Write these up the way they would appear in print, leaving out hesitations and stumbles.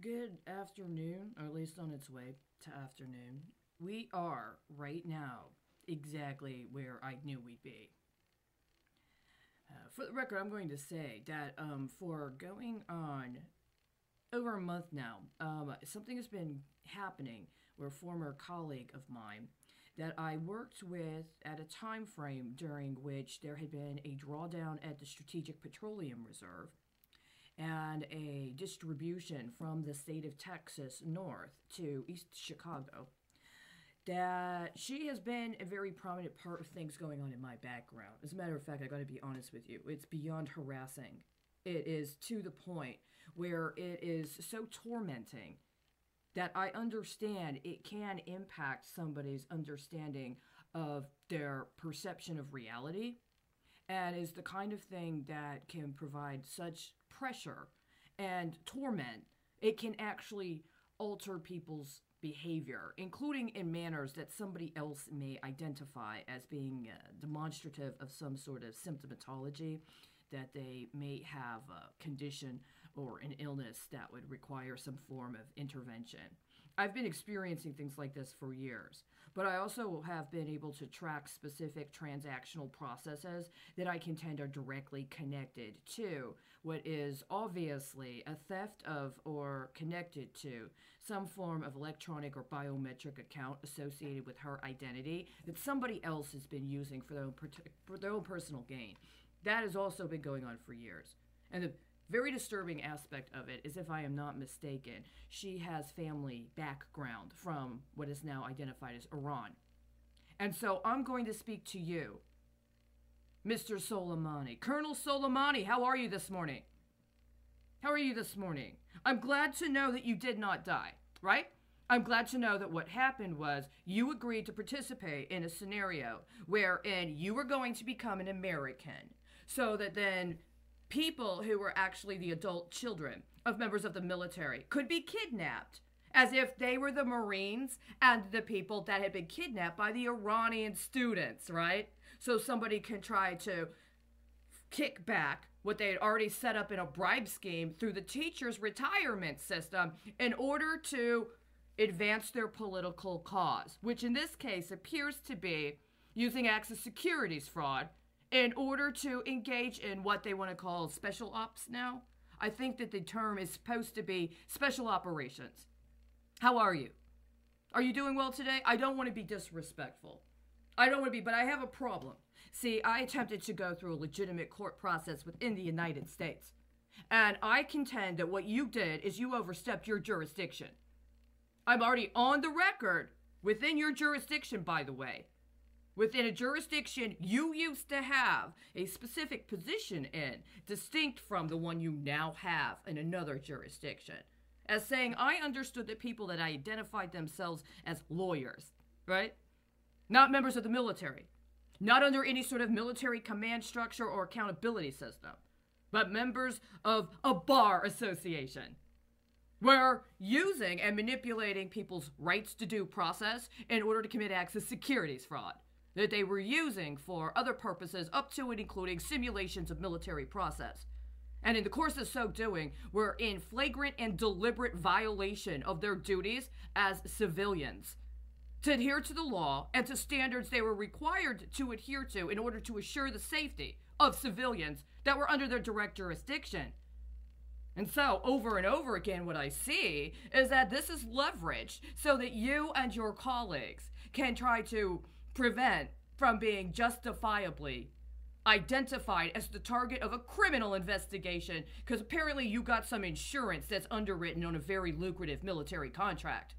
Good afternoon, or at least on its way to afternoon. We are right now exactly where I knew we'd be. For the record, I'm going to say that for going on over a month now, something has been happening where a former colleague of mine that I worked with at a time frame during which there had been a drawdown at the Strategic Petroleum Reserve and a distribution from the state of Texas north to East Chicago, that she has been a very prominent part of things going on in my background. As a matter of fact, I gotta be honest with you, it's beyond harassing. It is to the point where it is so tormenting that I understand it can impact somebody's understanding of their perception of reality, and is the kind of thing that can provide such pressure and torment. It can actually alter people's behavior, including in manners that somebody else may identify as being demonstrative of some sort of symptomatology, that they may have a condition or an illness that would require some form of intervention. I've been experiencing things like this for years, but I also have been able to track specific transactional processes that I contend are directly connected to what is obviously a theft of or connected to some form of electronic or biometric account associated with her identity that somebody else has been using for their own personal gain. That has also been going on for years. And the very disturbing aspect of it is, if I am not mistaken, she has family background from what is now identified as Iran. And so I'm going to speak to you, Mr. Soleimani. Colonel Soleimani, how are you this morning? How are you this morning? I'm glad to know that you did not die, right? I'm glad to know that what happened was you agreed to participate in a scenario wherein you were going to become an American, so that then people who were actually the adult children of members of the military could be kidnapped, as if they were the Marines and the people that had been kidnapped by the Iranian students, right? So somebody can try to kick back what they had already set up in a bribe scheme through the teachers' retirement system in order to advance their political cause, which in this case appears to be using access securities fraud in order to engage in what they want to call special ops now. I think that the term is supposed to be special operations. How are you? Are you doing well today? I don't want to be disrespectful. I don't want to be, but I have a problem. See, I attempted to go through a legitimate court process within the United States. And I contend that what you did is you overstepped your jurisdiction. I'm already on the record within your jurisdiction, by the way. Within a jurisdiction you used to have a specific position in, distinct from the one you now have in another jurisdiction. As saying, I understood that people that identified themselves as lawyers, right? Not members of the military. Not under any sort of military command structure or accountability system. But members of a bar association. Were using and manipulating people's rights to due process in order to commit access securities fraud that they were using for other purposes, up to and including simulations of military process. And in the course of so doing, were in flagrant and deliberate violation of their duties as civilians to adhere to the law and to standards they were required to adhere to in order to assure the safety of civilians that were under their direct jurisdiction. And so, over and over again, what I see is that this is leveraged so that you and your colleagues can try to prevent from being justifiably identified as the target of a criminal investigation, because apparently you got some insurance that's underwritten on a very lucrative military contract.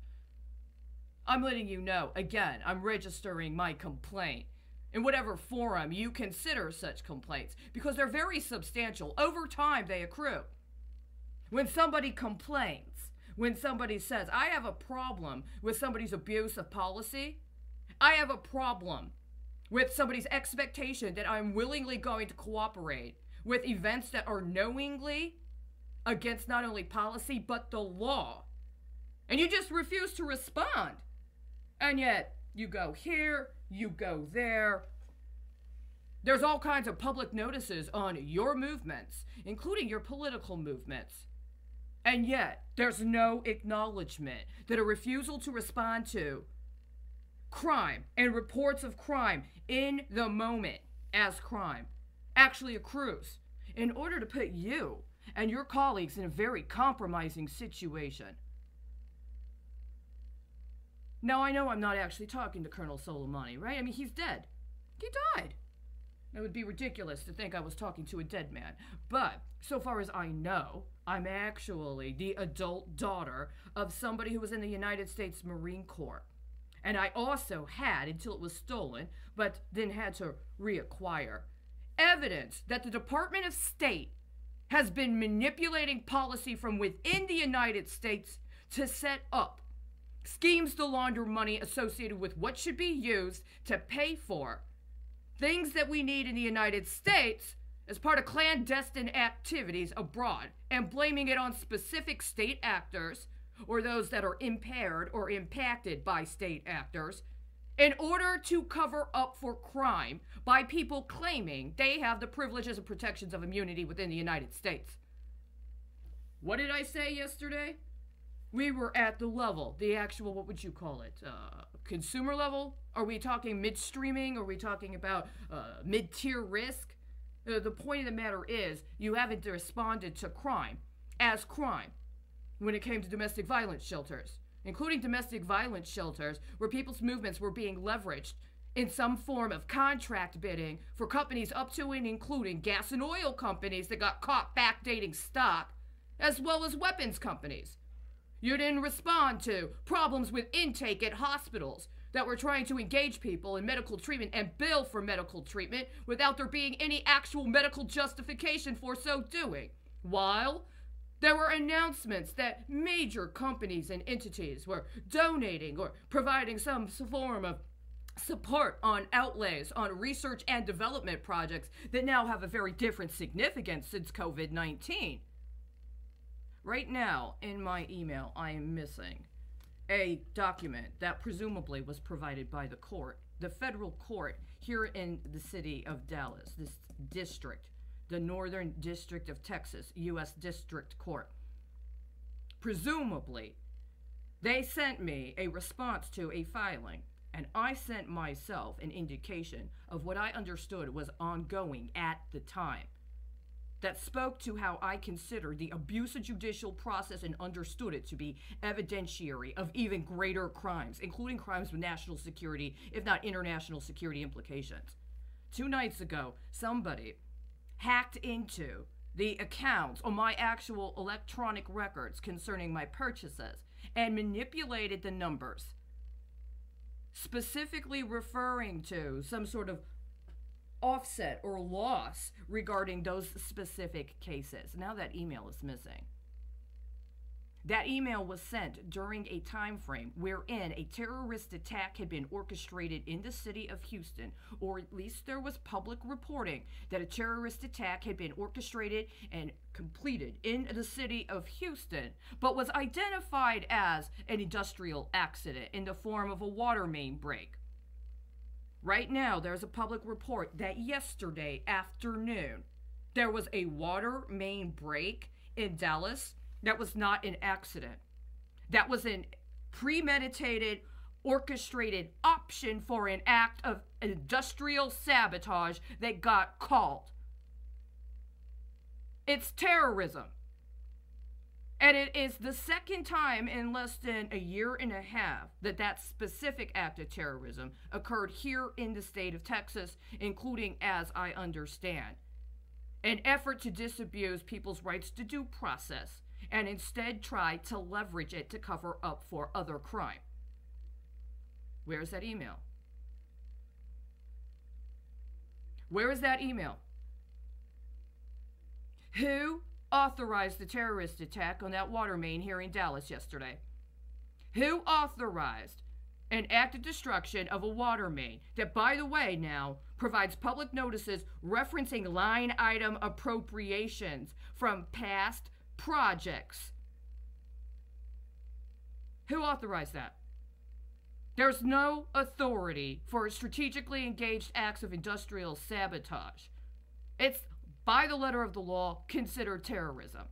I'm letting you know, again, I'm registering my complaint in whatever forum you consider such complaints, because they're very substantial. Over time, they accrue. When somebody complains, when somebody says, I have a problem with somebody's abuse of policy, I have a problem with somebody's expectation that I'm willingly going to cooperate with events that are knowingly against not only policy, but the law. And you just refuse to respond. And yet, you go here, you go there. There's all kinds of public notices on your movements, including your political movements. And yet, there's no acknowledgement that a refusal to respond to crime and reports of crime in the moment as crime actually accrues in order to put you and your colleagues in a very compromising situation. Now, I know I'm not actually talking to Colonel Soleimani, right? I mean, he's dead. He died. It would be ridiculous to think I was talking to a dead man. But, so far as I know, I'm actually the adult daughter of somebody who was in the United States Marine Corps. And I also had, until it was stolen, but then had to reacquire, evidence that the Department of State has been manipulating policy from within the United States to set up schemes to launder money associated with what should be used to pay for things that we need in the United States as part of clandestine activities abroad, and blaming it on specific state actors or those that are impaired or impacted by state actors in order to cover up for crime by people claiming they have the privileges and protections of immunity within the United States. What did I say yesterday? We were at the level, the actual, what would you call it, consumer level? Are we talking midstreaming? Are we talking about mid-tier risk? The point of the matter is, you haven't responded to crime as crime when it came to domestic violence shelters, including domestic violence shelters where people's movements were being leveraged in some form of contract bidding for companies up to and including gas and oil companies that got caught backdating stock, as well as weapons companies. You didn't respond to problems with intake at hospitals that were trying to engage people in medical treatment and bill for medical treatment without there being any actual medical justification for so doing. While there were announcements that major companies and entities were donating or providing some form of support on outlays on research and development projects that now have a very different significance since COVID-19. Right now, in my email, I am missing a document that presumably was provided by the court, the federal court here in the city of Dallas, this district, the Northern District of Texas, U.S. District Court. Presumably, they sent me a response to a filing, and I sent myself an indication of what I understood was ongoing at the time, that spoke to how I considered the abuse of judicial process and understood it to be evidentiary of even greater crimes, including crimes with national security, if not international security implications. 2 nights ago, somebody hacked into the accounts on my actual electronic records concerning my purchases and manipulated the numbers, specifically referring to some sort of offset or loss regarding those specific cases. Now that email is missing. That email was sent during a time frame wherein a terrorist attack had been orchestrated in the city of Houston, or at least there was public reporting that a terrorist attack had been orchestrated and completed in the city of Houston, but was identified as an industrial accident in the form of a water main break. Right now, there's a public report that yesterday afternoon, there was a water main break in Dallas. That was not an accident. That was a premeditated, orchestrated option for an act of industrial sabotage that got called. It's terrorism. And it is the second time in less than a year and a half that that specific act of terrorism occurred here in the state of Texas, including, as I understand, an effort to disabuse people's rights to due process and instead try to leverage it to cover up for other crime. Where's that email? Where is that email? Who authorized the terrorist attack on that water main here in Dallas yesterday? Who authorized an act of destruction of a water main that, by the way, now provides public notices referencing line item appropriations from past projects? Who authorized that? There's no authority for strategically engaged acts of industrial sabotage. It's, by the letter of the law, considered terrorism.